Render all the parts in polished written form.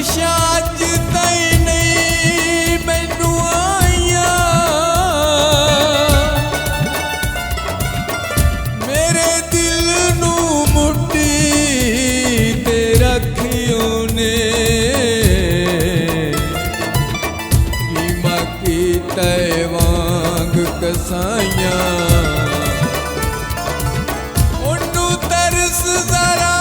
शाज तई नहीं मैनू आईया मेरे दिल नू मुट्ठी ते रखियो ने कीमा की तय वांग कसाइया उन्नू तरस जरा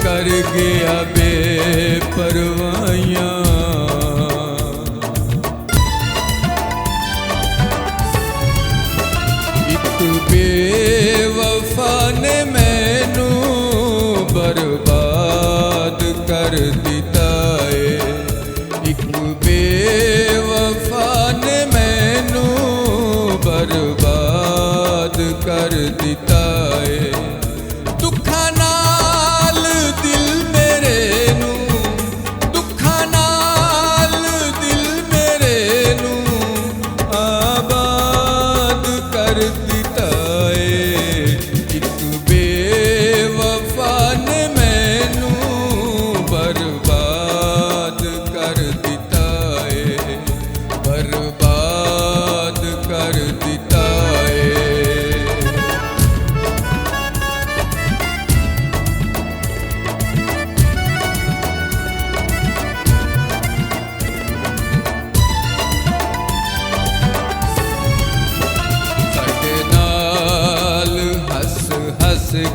कर गया बेपरवाइयां एक बेवफा ने मैनू बर्बाद कर दिता है एक बेवफा ने मैनू बर्बाद कर दिता है दुखा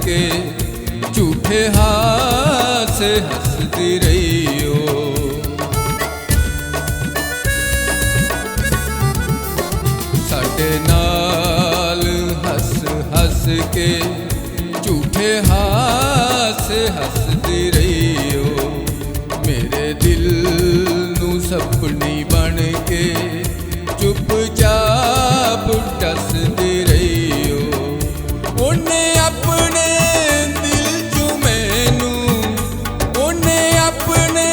के झूठे हाथ से हंसती रही हो साडे नाल हंस हंस के झूठे हाथ से हंसती रही हो मेरे दिल नू सपनी बन के चुपचाप दसदी रही हो उन्हें अपने दिल चू मैनू उन्हें अपने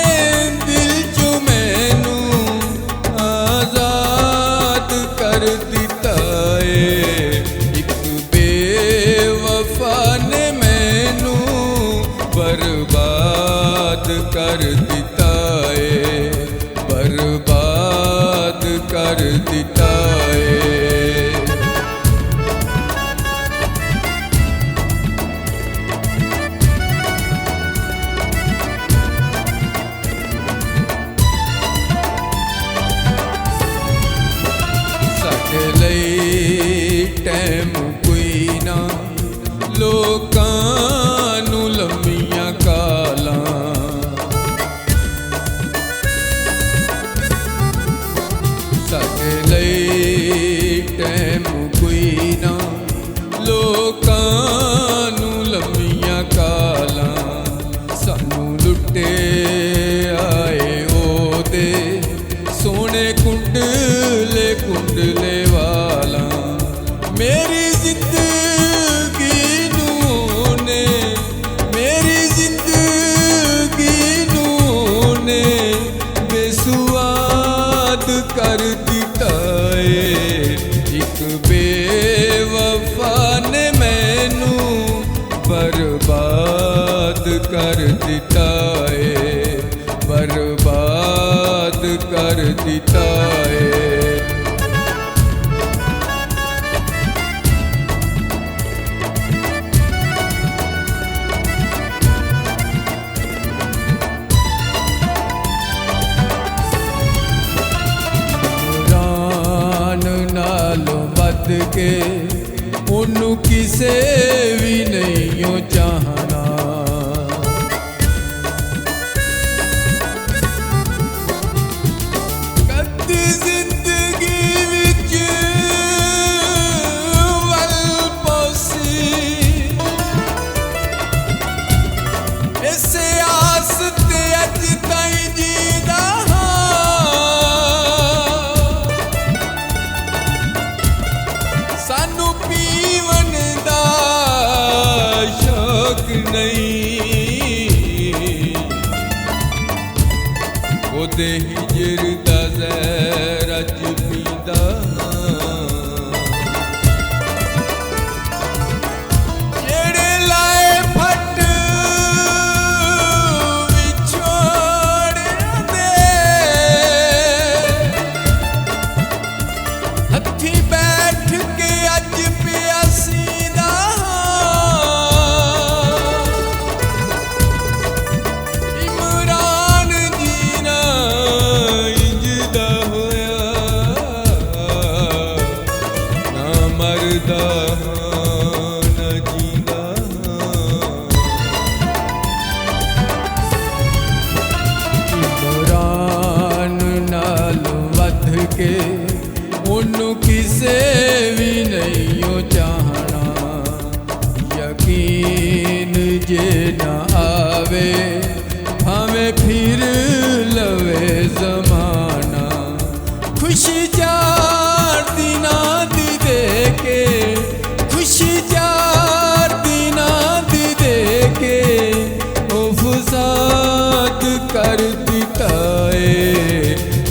दिल चू मैनू आजाद कर दिता है एक बेवफा ने मैनू बर्बाद कर दिता है बर्बाद कर दिता है टैम कोई ना लोकां नू लम्मियां कालां साडे लई टैम कोई ना लोकां नू लम्मियां कालां सानू लुटे आए ओदे सोने कुंडले कुंडले वाला मेरी जिंदगी ने मेरी जिंदगी ने बेसुआद कर दिता है एक बेवफा ने मैनू बर्बाद कर दिता है बर्बाद कर दिता है के उन्नू किसे भी नहीं चाहना कदी जिंदगी विच वल पोसी इसे आस ते अज ताईं जीदा सानू नहीं ओदे हिजर दा ज़हर अज पींदा जेड़े लाए फट विछोड़ियां दे हथी बैठ के अज प्यासींदा इमरान जीना इंजदा होया ना मरदा ना जींदा इमरान नाल वध के ओनू किसे भी नहीं ओ चाहना यकीन जे न आवे हमें फिर लवे जमाना खुशी चार दिना दी दे के खुशी चार दिना दी दे के ओ फसाद कर दिता है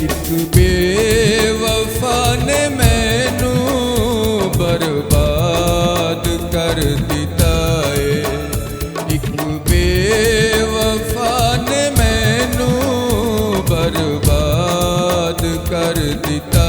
एक बेवफा ने मैनू बर्बाद कर दिता है एक बेवफा ने मैनू बर्बाद कर दिता